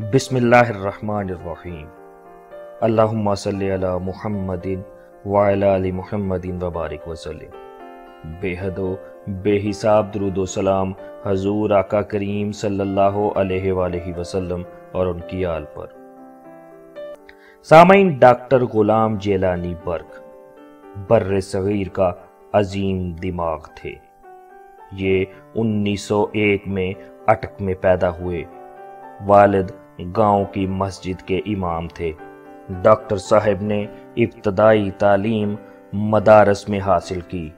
بسم اللہ الرحمن الرحیم۔ اللہم صلی علی محمد وعلی آل محمد وبارک وسلم۔ بے حد و بے حساب درود و سلام حضور آقا کریم صلی اللہ علیہ وآلہ وسلم اور ان کی آل پر۔ سامعین، ڈاکٹر غلام جیلانی برق بر صغیر کا عظیم دماغ تھے۔ یہ 1901 میں اٹک میں پیدا ہوئے۔ والد گاؤں کی مسجد کے امام تھے۔ ڈاکٹر صاحب نے ابتدائی تعلیم مدارس میں حاصل کی۔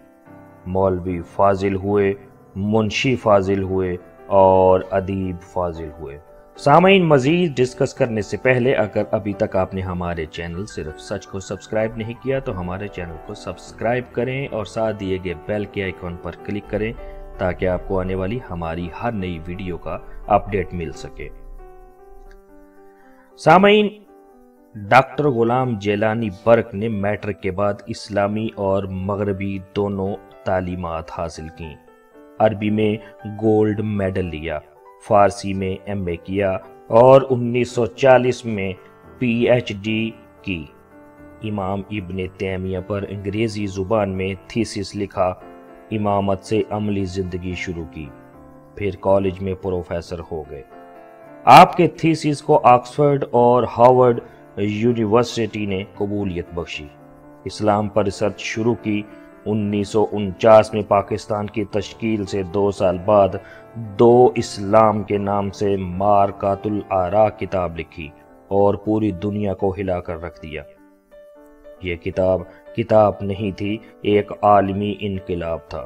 مولوی فاضل ہوئے، منشی فاضل ہوئے اور ادیب فاضل ہوئے۔ سامعین، مزید ڈسکس کرنے سے پہلے اگر ابھی تک آپ نے ہمارے چینل صرف سچ کو سبسکرائب نہیں کیا تو ہمارے چینل کو سبسکرائب کریں اور ساتھ دیے گئے بیل کے آئیکن پر کلک کریں تاکہ آپ کو آنے والی ہماری ہر نئی ویڈیو کا اپڈیٹ مل سکے۔ سامعین، ڈاکٹر غلام جیلانی برق نے میٹرک کے بعد اسلامی اور مغربی دونوں تعلیمات حاصل کیں۔ عربی میں گولڈ میڈل لیا، فارسی میں ایم اے کیا اور 1940 میں پی ایچ ڈی کی۔ امام ابن تیمیہ پر انگریزی زبان میں تھیسس لکھا، امامت سے عملی زندگی شروع کی، پھر کالج میں پروفیسر ہو گئے۔ آپ کے تھیسس کو آکسفورڈ اور ہارورڈ یونیورسٹی نے قبولیت بخشی۔ اسلام پر ریسرچ شروع کی۔ 1949 میں پاکستان کی تشکیل سے 2 سال بعد دو اسلام کے نام سے مارکات الآراء کتاب لکھی اور پوری دنیا کو ہلا کر رکھ دیا۔ یہ کتاب نہیں تھی، ایک عالمی انقلاب تھا۔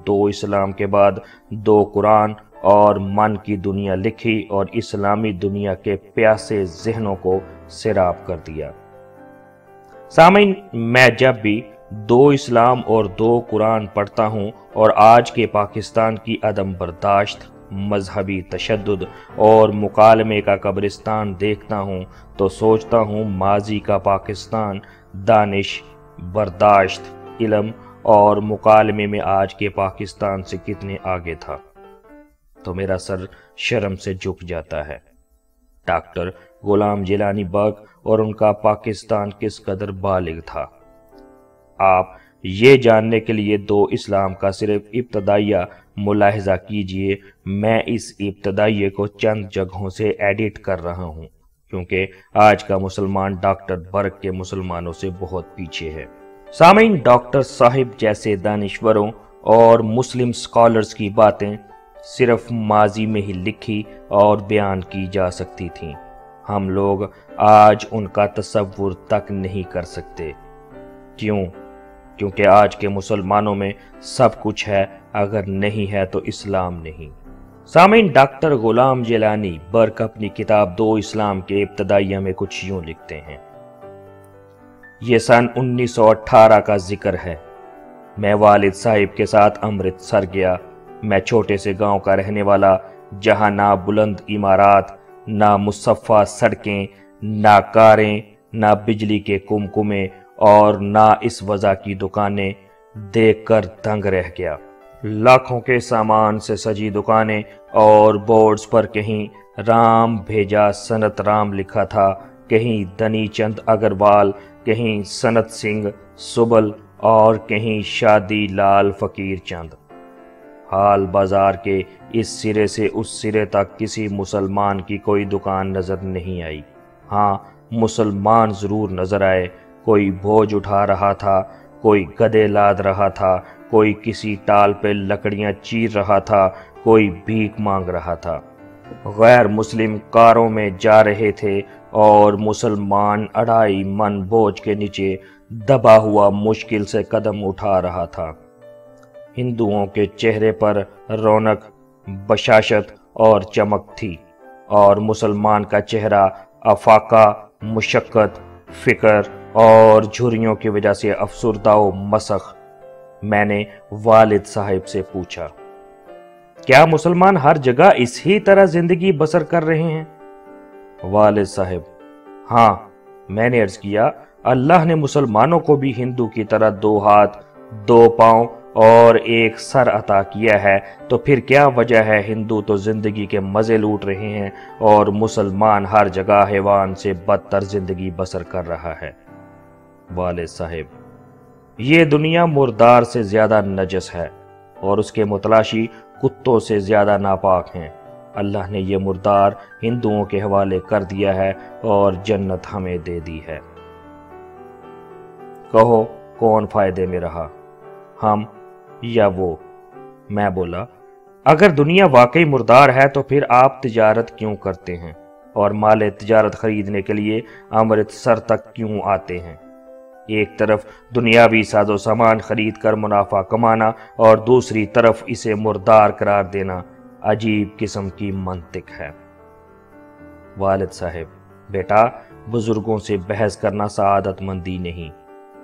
2 اسلام کے بعد 2 قرآن اور من کی دنیا لکھی اور اسلامی دنیا کے پیاسے ذہنوں کو سیراب کر دیا۔ سامعین، میں جب بھی 2 اسلام اور 2 قرآن پڑھتا ہوں اور آج کے پاکستان کی عدم برداشت، مذہبی تشدد اور مکالمے کا قبرستان دیکھتا ہوں تو سوچتا ہوں ماضی کا پاکستان دانش، برداشت، علم اور مکالمے میں آج کے پاکستان سے کتنے آگے تھا، تو میرا سر شرم سے جھک جاتا ہے۔ ڈاکٹر غلام جیلانی برق اور ان کا پاکستان کس قدر بالغ تھا، آپ یہ جاننے کے لیے 2 اسلام کا صرف ابتدائیہ ملاحظہ کیجئے۔ میں اس ابتدائیے کو چند جگہوں سے ایڈٹ کر رہا ہوں کیونکہ آج کا مسلمان ڈاکٹر برق کے مسلمانوں سے بہت پیچھے ہے۔ سامعین، ڈاکٹر صاحب جیسے دانشوروں اور مسلم سکالرز کی باتیں صرف ماضی میں ہی لکھی اور بیان کی جا سکتی تھیں۔ ہم لوگ آج ان کا تصور تک نہیں کر سکتے۔ کیونکہ آج کے مسلمانوں میں سب کچھ ہے، اگر نہیں ہے تو اسلام نہیں۔ سامعین، ڈاکٹر غلام جیلانی برق اپنی کتاب 2 اسلام کے ابتدائیہ میں کچھ یوں لکھتے ہیں۔ یہ سن 1918 کا ذکر ہے۔ میں والد صاحب کے ساتھ امرتسر گیا۔ میں چھوٹے سے گاؤں کا رہنے والا، جہاں نہ بلند عمارات، نہ مصفح سڑکیں، نہ کاریں، نہ بجلی کے کمکمے اور نہ اس وضع کی دکانیں، دیکھ کر دنگ رہ گیا۔ لاکھوں کے سامان سے سجی دکانیں اور بورڈز پر کہیں رام بھیجا سنت رام لکھا تھا، کہیں دنی چند اگروال، کہیں سنت سنگھ سبل اور کہیں شادی لال فقیر چند۔ حال بازار کے اس سرے سے اس سرے تک کسی مسلمان کی کوئی دکان نظر نہیں آئی۔ ہاں، مسلمان ضرور نظر آئے۔ کوئی بوجھ اٹھا رہا تھا، کوئی گدے لاد رہا تھا، کوئی کسی ٹال پہ لکڑیاں چیر رہا تھا، کوئی بھیک مانگ رہا تھا۔ غیر مسلم کاروں میں جا رہے تھے اور مسلمان 2.5 من بوجھ کے نیچے دبا ہوا مشکل سے قدم اٹھا رہا تھا۔ ہندوؤں کے چہرے پر رونق، بشاشت اور چمک تھی اور مسلمان کا چہرہ افاقہ، مشقت، فکر اور جھریوں کی وجہ سے افسردہ و مسخ۔ میں نے والد صاحب سے پوچھا، کیا مسلمان ہر جگہ اسی طرح زندگی بسر کر رہے ہیں؟ والد صاحب: ہاں۔ میں نے عرض کیا، اللہ نے مسلمانوں کو بھی ہندو کی طرح 2 ہاتھ، 2 پاؤں اور ایک سر عطا کیا ہے تو پھر کیا وجہ ہے ہندو تو زندگی کے مزے لوٹ رہے ہیں اور مسلمان ہر جگہ حیوان سے بدتر زندگی بسر کر رہا ہے؟ والد صاحب، یہ دنیا مردار سے زیادہ نجس ہے اور اس کے متلاشی کتوں سے زیادہ ناپاک ہیں۔ اللہ نے یہ مردار ہندوؤں کے حوالے کر دیا ہے اور جنت ہمیں دے دی ہے۔ کہو کون فائدے میں رہا، ہم یا وہ؟ میں بولا، اگر دنیا واقعی مردار ہے تو پھر آپ تجارت کیوں کرتے ہیں اور مال تجارت خریدنے کے لیے امرتسر تک کیوں آتے ہیں؟ ایک طرف دنیاوی ساز و سامان خرید کر منافع کمانا اور دوسری طرف اسے مردار قرار دینا عجیب قسم کی منطق ہے۔ والد صاحب، بیٹا، بزرگوں سے بحث کرنا سعادت مندی نہیں۔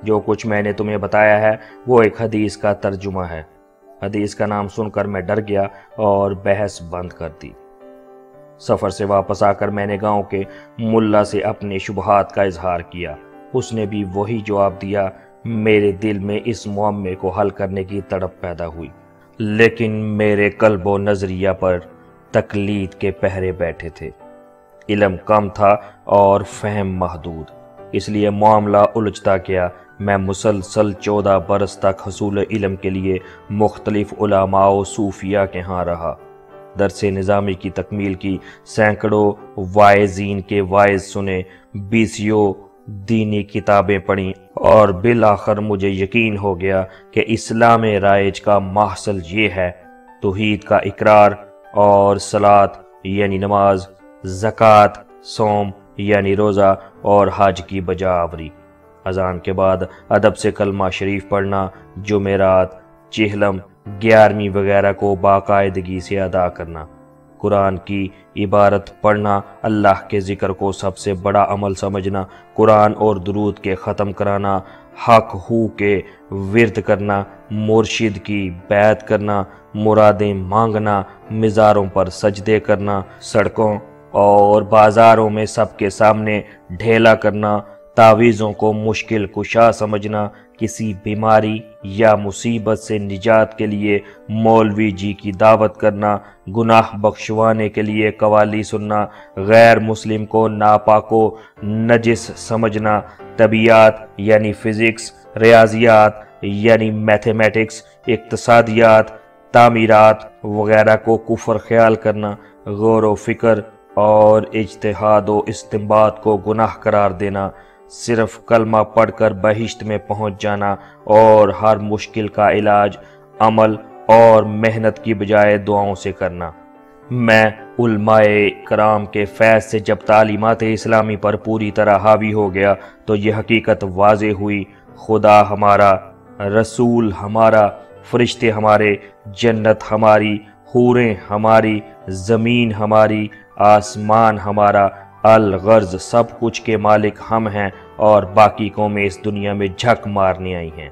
جو کچھ میں نے تمہیں بتایا ہے وہ ایک حدیث کا ترجمہ ہے۔ حدیث کا نام سن کر میں ڈر گیا اور بحث بند کر دی۔ سفر سے واپس آ کر میں نے گاؤں کے ملا سے اپنے شبہات کا اظہار کیا۔ اس نے بھی وہی جواب دیا۔ میرے دل میں اس معمے کو حل کرنے کی تڑپ پیدا ہوئی، لیکن میرے قلب و نظریہ پر تقلید کے پہرے بیٹھے تھے۔ علم کم تھا اور فہم محدود، اس لیے معاملہ الجھتا گیا۔ میں مسلسل 14 برس تک حصول علم کے لیے مختلف علماء و صوفیاء کے ہاں رہا۔ درس نظامی کی تکمیل کی، سینکڑوں واعظین کے واعظ سنے، بیسیوں دینی کتابیں پڑھیں اور بالآخر مجھے یقین ہو گیا کہ اسلام رائج کا محصل یہ ہے: توحید کا اقرار اور صلاۃ یعنی نماز، زکوٰۃ، صوم یعنی روزہ اور حج کی بجا آوری، اذان کے بعد ادب سے کلمہ شریف پڑھنا، جمعرات، چہلم، 11ویں وغیرہ کو باقاعدگی سے ادا کرنا، قرآن کی عبارت پڑھنا، اللہ کے ذکر کو سب سے بڑا عمل سمجھنا، قرآن اور درود کے ختم کرانا، حق ہو کے ورد کرنا، مرشد کی بیعت کرنا، مرادیں مانگنا، مزاروں پر سجدے کرنا، سڑکوں اور بازاروں میں سب کے سامنے ڈھیلا کرنا، تعویذوں کو مشکل کشا سمجھنا، کسی بیماری یا مصیبت سے نجات کے لیے مولوی جی کی دعوت کرنا، گناہ بخشوانے کے لیے قوالی سننا، غیر مسلم کو ناپاک و نجس سمجھنا، طبیعیات یعنی فزکس، ریاضیات یعنی میتھمیٹکس، اقتصادیات، تعمیرات وغیرہ کو کفر خیال کرنا، غور و فکر اور اجتہاد و استنباط کو گناہ قرار دینا، صرف کلمہ پڑھ کر بہشت میں پہنچ جانا اور ہر مشکل کا علاج عمل اور محنت کی بجائے دعاؤں سے کرنا۔ میں علماء کرام کے فیض سے جب تعلیمات اسلامی پر پوری طرح حاوی ہو گیا تو یہ حقیقت واضح ہوئی: خدا ہمارا، رسول ہمارا، فرشتے ہمارے، جنت ہماری، حوریں ہماری، زمین ہماری، آسمان ہمارا، الغرض سب کچھ کے مالک ہم ہیں اور باقی قومیں اس دنیا میں جھک مارنے آئی ہیں۔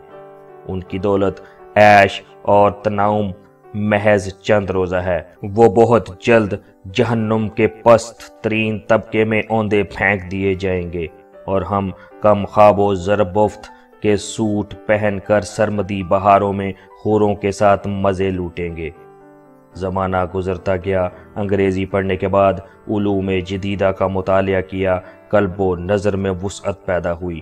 ان کی دولت، عیش اور تنعم محض چند روزہ ہے، وہ بہت جلد جہنم کے پست ترین طبقے میں اوندے پھینک دیے جائیں گے اور ہم کم خواب و زربفت کے سوٹ پہن کر سرمدی بہاروں میں حوروں کے ساتھ مزے لوٹیں گے۔ زمانہ گزرتا گیا، انگریزی پڑھنے کے بعد علوم جدیدہ کا مطالعہ کیا، قلب و نظر میں وسعت پیدا ہوئی۔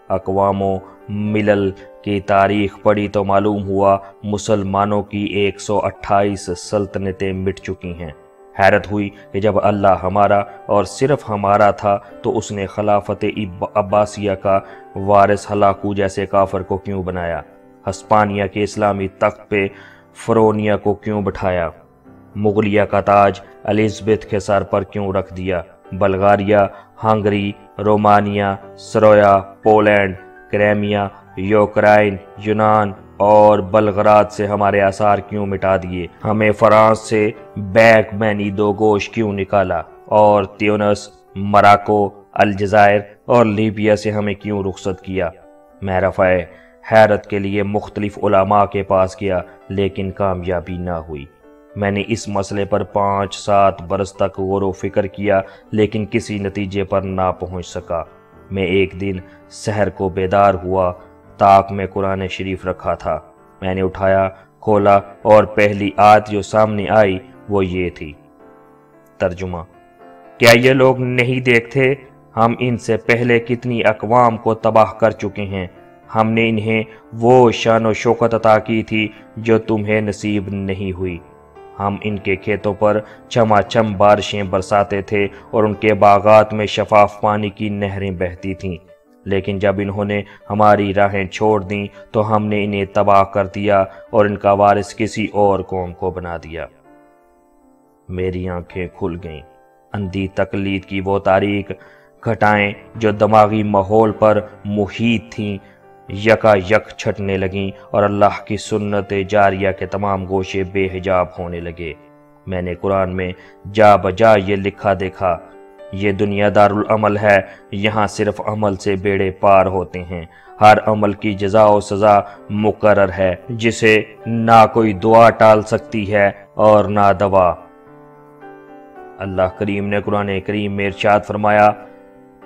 اقوام و ملل کی تاریخ پڑھی تو معلوم ہوا مسلمانوں کی 128 سلطنتیں مٹ چکی ہیں۔ حیرت ہوئی کہ جب اللہ ہمارا اور صرف ہمارا تھا تو اس نے خلافت عباسیہ کا وارث ہلاکو جیسے کافر کو کیوں بنایا؟ ہسپانیہ کے اسلامی تخت پہ فرونیا کو کیوں بٹھایا؟ مغلیہ کا تاج الزبتھ کے سر پر کیوں رکھ دیا؟ Bulgaria, Hungary, Romania, Serbia, Poland, Crimea, Ukraine, یونان اور بلغراد سے ہمارے آثار کیوں مٹا دیے؟ ہمیں فرانس سے بیک مینی دو گوش کیوں نکالا؟ اور تیونس، مراکو، الجزائر اور لیبیا سے ہمیں کیوں رخصت کیا؟ میں رفع حیرت کے لیے مختلف علماء کے پاس گیا لیکن کامیابی نہ ہوئی۔ میں نے اس مسئلے پر 5-7 برس تک غور و فکر کیا لیکن کسی نتیجے پر نہ پہنچ سکا۔ میں ایک دن سحر کو بیدار ہوا، طاق میں قرآن شریف رکھا تھا۔ میں نے اٹھایا، کھولا اور پہلی آیت جو سامنے آئی وہ یہ تھی۔ ترجمہ: کیا یہ لوگ نہیں دیکھتے ہم ان سے پہلے کتنی اقوام کو تباہ کر چکے ہیں؟ ہم نے انہیں وہ شان و شوکت عطا کی تھی جو تمہیں نصیب نہیں ہوئی۔ ہم ان کے کھیتوں پر چھما چھم بارشیں برساتے تھے اور ان کے باغات میں شفاف پانی کی نہریں بہتی تھیں، لیکن جب انہوں نے ہماری راہیں چھوڑ دیں تو ہم نے انہیں تباہ کر دیا اور ان کا وارث کسی اور قوم کو بنا دیا۔ میری آنکھیں کھل گئیں۔ اندھی تقلید کی وہ تاریک گھٹائیں جو دماغی ماحول پر محیط تھیں یکا یک چھٹنے لگیں اور اللہ کی سنت جاریہ کے تمام گوشے بے حجاب ہونے لگے۔ میں نے قرآن میں جا بجا یہ لکھا دیکھا: یہ دنیا دارالعمل ہے، یہاں صرف عمل سے بیڑے پار ہوتے ہیں، ہر عمل کی جزا و سزا مقرر ہے جسے نہ کوئی دعا ٹال سکتی ہے اور نہ دوا۔ اللہ کریم نے قرآن کریم میں ارشاد فرمایا۔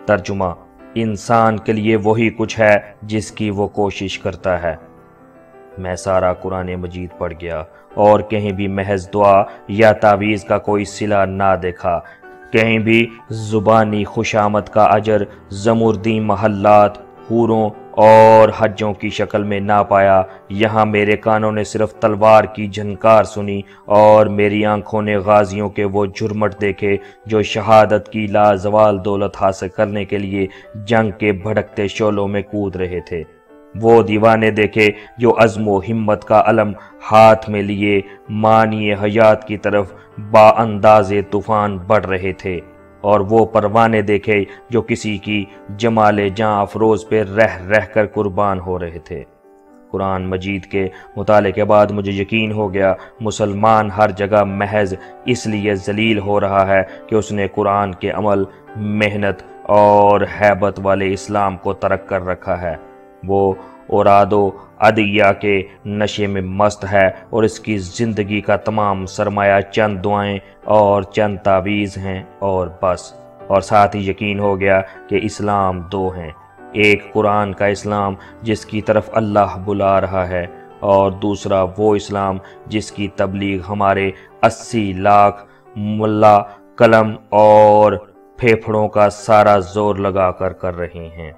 ترجمہ: انسان کے لیے وہی کچھ ہے جس کی وہ کوشش کرتا ہے۔ میں سارا قرآن مجید پڑھ گیا اور کہیں بھی محض دعا یا تعویذ کا کوئی صلہ نہ دیکھا، کہیں بھی زبانی خوشامد کا اجر زمردی محلات، حوروں اور حجوں کی شکل میں نہ پایا۔ یہاں میرے کانوں نے صرف تلوار کی جھنکار سنی اور میری آنکھوں نے غازیوں کے وہ جھرمٹ دیکھے جو شہادت کی لازوال دولت حاصل کرنے کے لیے جنگ کے بھڑکتے شعلوں میں کود رہے تھے۔ وہ دیوانے دیکھے جو عزم و ہمت کا علم ہاتھ میں لیے معنی حیات کی طرف با انداز طوفان بڑھ رہے تھے، اور وہ پروانے دیکھے جو کسی کی جمال جاں افروز پہ رہ رہ کر قربان ہو رہے تھے۔ قرآن مجید کے مطالعے کے بعد مجھے یقین ہو گیا مسلمان ہر جگہ محض اس لیے ذلیل ہو رہا ہے کہ اس نے قرآن کے عمل، محنت اور ہیبت والے اسلام کو ترک کر رکھا ہے۔ وہ اوراد و ادعیہ کے نشے میں مست ہے اور اس کی زندگی کا تمام سرمایہ چند دعائیں اور چند تعویذ ہیں اور بس۔ اور ساتھ ہی یقین ہو گیا کہ اسلام دو ہیں، ایک قرآن کا اسلام جس کی طرف اللہ بلا رہا ہے، اور دوسرا وہ اسلام جس کی تبلیغ ہمارے 80 لاکھ ملا قلم اور پھیپھڑوں کا سارا زور لگا کر رہے ہیں۔